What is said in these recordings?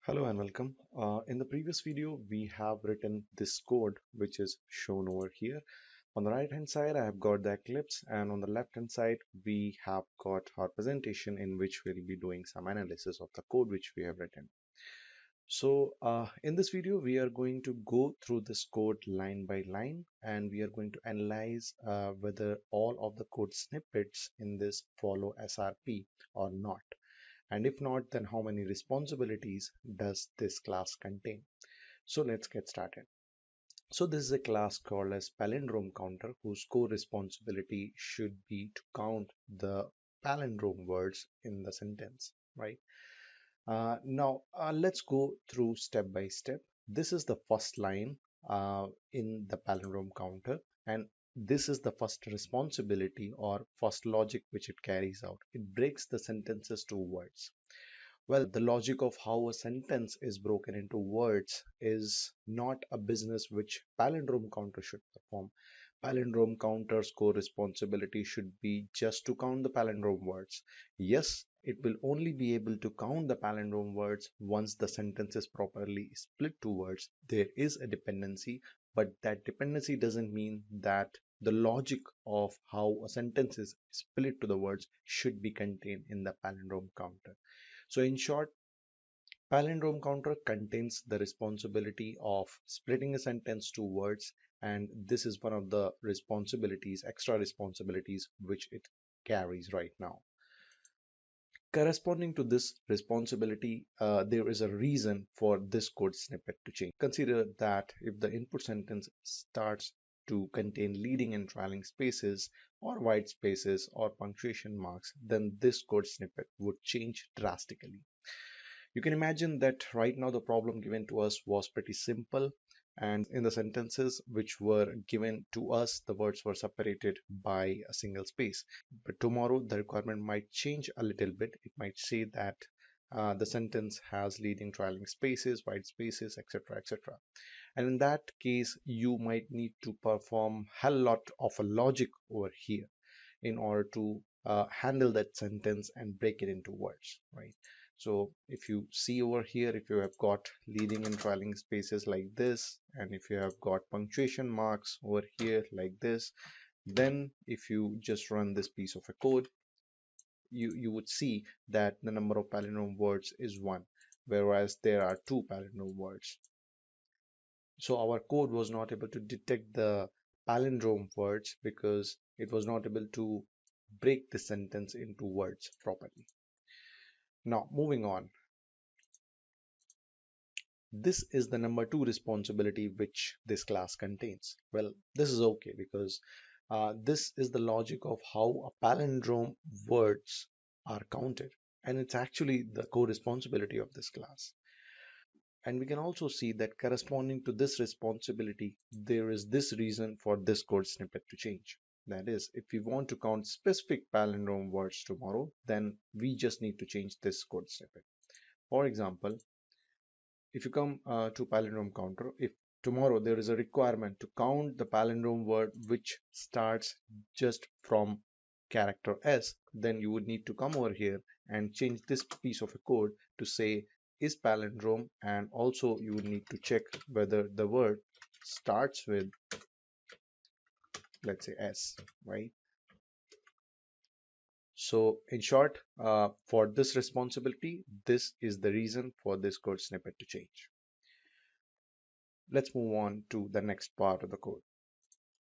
Hello and welcome. In the previous video, we have written this code which is shown over here. On the right hand side, I have got the Eclipse, and on the left hand side, we have got our presentation in which we'll be doing some analysis of the code which we have written. So in this video, we are going to go through this code line by line, and we are going to analyze whether all of the code snippets in this follow SRP or not. And if not, then how many responsibilities does this class contain? So let's get started. So this is a class called as palindrome counter, whose core responsibility should be to count the palindrome words in the sentence, right? Now let's go through step by step. This is the first line in the palindrome counter, and this is the first responsibility or first logic which it carries out. It breaks the sentences to words. Well, the logic of how a sentence is broken into words is not a business which palindrome counter should perform. Palindrome counter's core responsibility should be just to count the palindrome words. Yes, it will only be able to count the palindrome words once the sentence is properly split to words. There is a dependency, but that dependency doesn't mean that the logic of how a sentence is split to the words should be contained in the palindrome counter. So in short, palindrome counter contains the responsibility of splitting a sentence to words, and this is one of the responsibilities, extra responsibilities, which it carries right now. Corresponding to this responsibility, there is a reason for this code snippet to change. Consider that if the input sentence starts to contain leading and trailing spaces or white spaces or punctuation marks, then this code snippet would change drastically. You can imagine that right now the problem given to us was pretty simple, and in the sentences which were given to us, the words were separated by a single space. But tomorrow the requirement might change a little bit. It might say that the sentence has leading trailing spaces, white spaces, etc., etc. And in that case, you might need to perform a lot of a logic over here in order to handle that sentence and break it into words, right? So if you see over here, if you have got leading and trailing spaces like this, and if you have got punctuation marks over here like this, then if you just run this piece of a code, you would see that the number of palindrome words is 1, whereas there are 2 palindrome words. So our code was not able to detect the palindrome words because it was not able to break the sentence into words properly. Now, moving on. This is the number 2 responsibility which this class contains. Well, this is okay because this is the logic of how a palindrome words are counted, and it's actually the co-responsibility of this class. And we can also see that corresponding to this responsibility, there is this reason for this code snippet to change. That is, if we want to count specific palindrome words tomorrow, then we just need to change this code snippet. For example, if you come to palindrome counter, if tomorrow there is a requirement to count the palindrome word which starts just from character S, then you would need to come over here and change this piece of a code to say is palindrome, and also you would need to check whether the word starts with, let's say, S, right? So in short, for this responsibility, this is the reason for this code snippet to change. Let's move on to the next part of the code.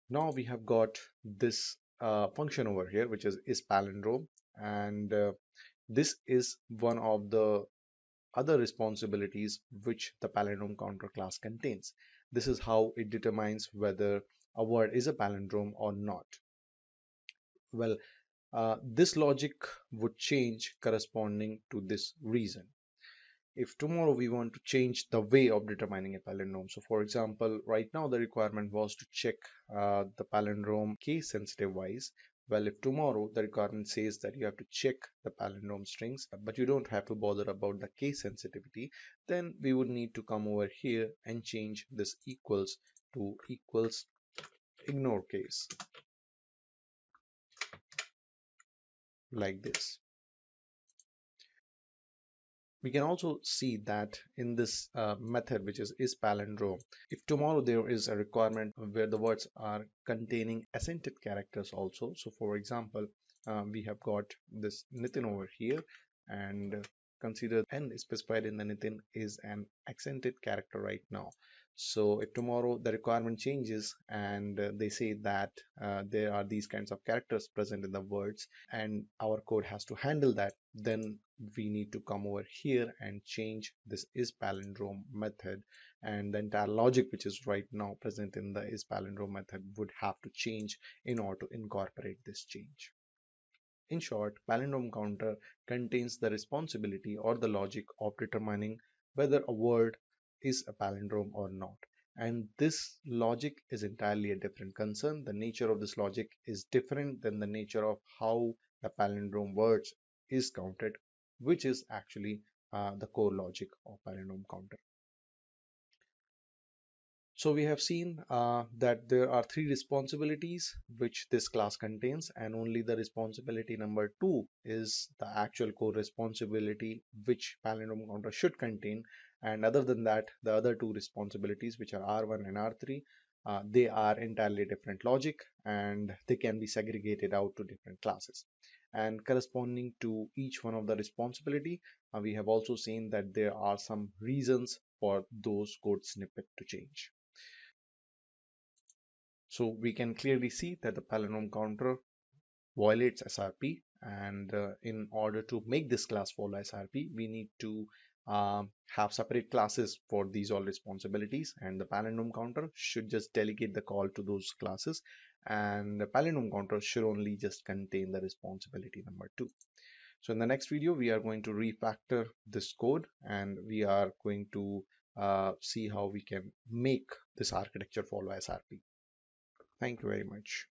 Now we have got this function over here, which is palindrome, and this is one of the other responsibilities which the palindrome counter class contains. This is how it determines whether a word is a palindrome or not. Well, this logic would change corresponding to this reason. If tomorrow we want to change the way of determining a palindrome, so for example, right now the requirement was to check the palindrome case sensitive wise. Well, if tomorrow the requirement says that you have to check the palindrome strings, but you don't have to bother about the case sensitivity, then we would need to come over here and change this equals to equals ignore case, like this. We can also see that in this method, which is palindrome, if tomorrow there is a requirement where the words are containing accented characters also. So for example, we have got this Nitin over here, and consider N specified in the Nitin is an accented character right now. So if tomorrow the requirement changes and they say that there are these kinds of characters present in the words and our code has to handle that, then we need to come over here and change this is palindrome method, and the entire logic which is right now present in the is palindrome method would have to change in order to incorporate this change. In short, palindrome counter contains the responsibility or the logic of determining whether a word is a palindrome or not. And this logic is entirely a different concern. The nature of this logic is different than the nature of how the palindrome words is counted, which is actually the core logic of palindrome counter. So we have seen that there are three responsibilities which this class contains, and only the responsibility number two is the actual core responsibility which palindrome counter should contain. And other than that, the other two responsibilities, which are R1 and R3, they are entirely different logic and they can be segregated out to different classes. And corresponding to each one of the responsibility, we have also seen that there are some reasons for those code snippet to change. So we can clearly see that the palindrome counter violates SRP, and in order to make this class follow SRP, we need to have separate classes for these all responsibilities, and the palindrome counter should just delegate the call to those classes, and the palindrome counter should only just contain the responsibility number two. So in the next video, we are going to refactor this code, and we are going to see how we can make this architecture follow SRP. Thank you very much.